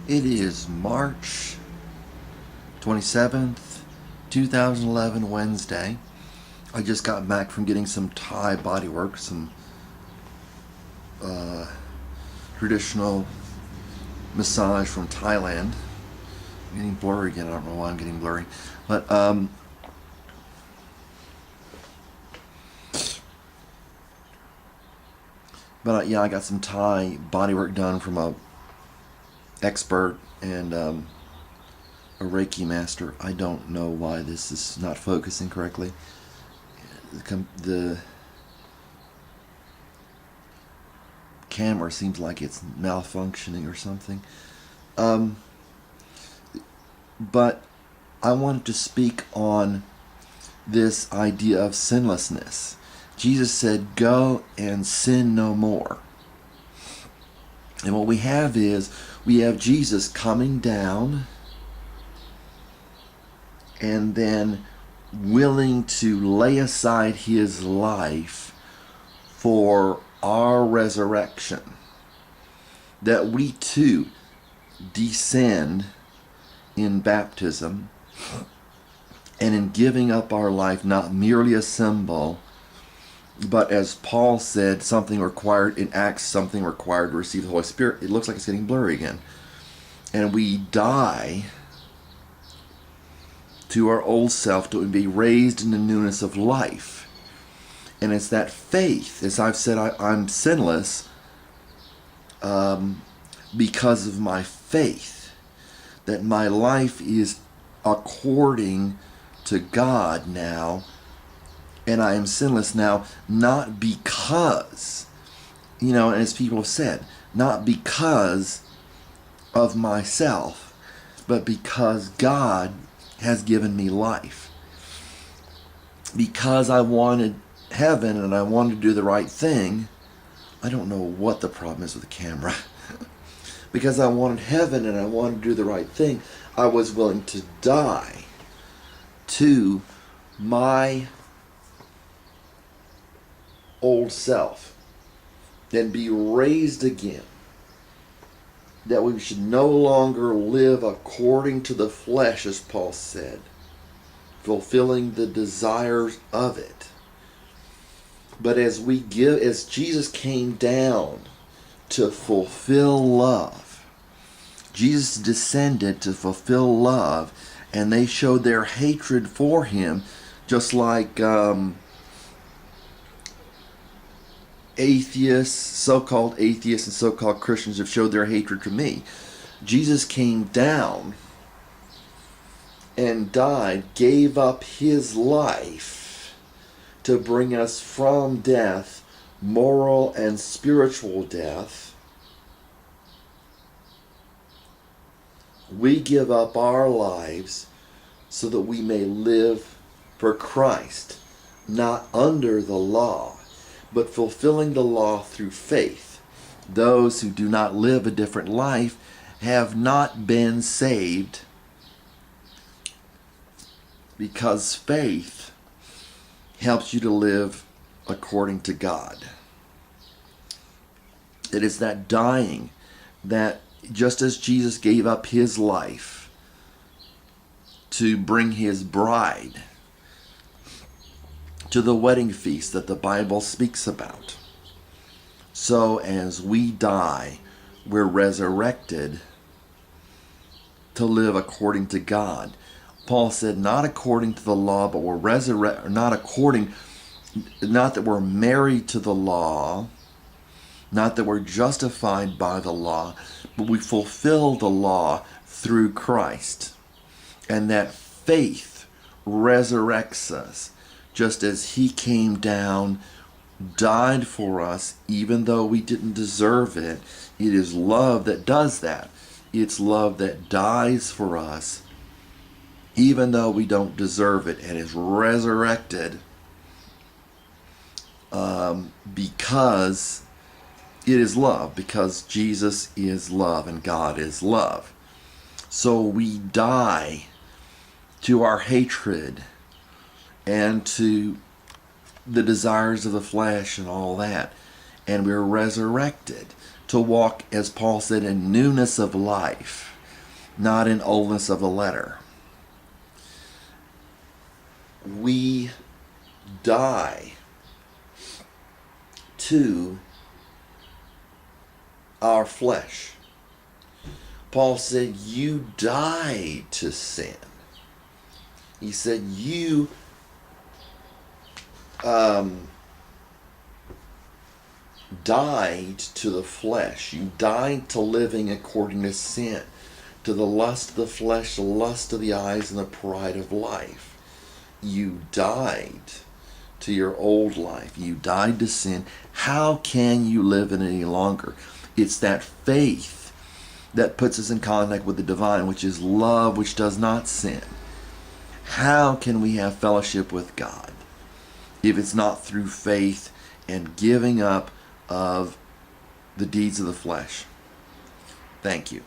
It is March 27th, 2011, Wednesday. I just got back from getting some Thai bodywork, some traditional massage from Thailand. I'm getting blurry again. I don't know why I'm getting blurry. But, yeah, I got some Thai bodywork done from a expert and a Reiki master. I don't know why this is not focusing correctly. The camera seems like it's malfunctioning or something. But I wanted to speak on this idea of sinlessness. Jesus said, "Go and sin no more." And what we have is, we have Jesus coming down and then willing to lay aside his life for our resurrection. That we too descend in baptism and in giving up our life, not merely a symbol, but as Paul said, something required in Acts, something required to receive the Holy Spirit. It looks like it's getting blurry again. And we die to our old self to be raised in the newness of life. And it's that faith, as I've said, I'm sinless because of my faith, that my life is according to God now, and I am sinless now, not because, as people have said, not because of myself, but because God has given me life. Because I wanted heaven and I wanted to do the right thing. I don't know what the problem is with the camera. Because I wanted heaven and I wanted to do the right thing, I was willing to die to my old self and be raised again. That we should no longer live according to the flesh, as Paul said, fulfilling the desires of it. But as Jesus came down to fulfill love, Jesus descended to fulfill love, and they showed their hatred for him, just like atheists, so-called atheists and so-called Christians have showed their hatred for me. Jesus came down and died, gave up his life to bring us from death, moral and spiritual death. We give up our lives so that we may live for Christ, not under the law, but fulfilling the law through faith. Those who do not live a different life have not been saved, because faith helps you to live according to God. It is that dying, that just as Jesus gave up his life to bring his bride to the wedding feast that the Bible speaks about, so as we die, we're resurrected to live according to God. Paul said, not according to the law, but we're resurrected, not that we're married to the law, not that we're justified by the law, but we fulfill the law through Christ. And that faith resurrects us, just as he came down, died for us, even though we didn't deserve it. It is love that does that. It's love that dies for us, even though we don't deserve it, and is resurrected because it is love, because Jesus is love and God is love. So we die to our hatred and to the desires of the flesh and all that, and we're resurrected to walk, as Paul said, in newness of life. not in oldness of the letter. We die to our flesh. Paul said, you died to sin. He said, you died to the flesh. You died to living according to sin, to the lust of the flesh, the lust of the eyes, and the pride of life. You died to your old life. You died to sin. How can you live it any longer? It's that faith that puts us in contact with the divine, which is love, which does not sin. How can we have fellowship with God if it's not through faith and giving up of the deeds of the flesh? Thank you.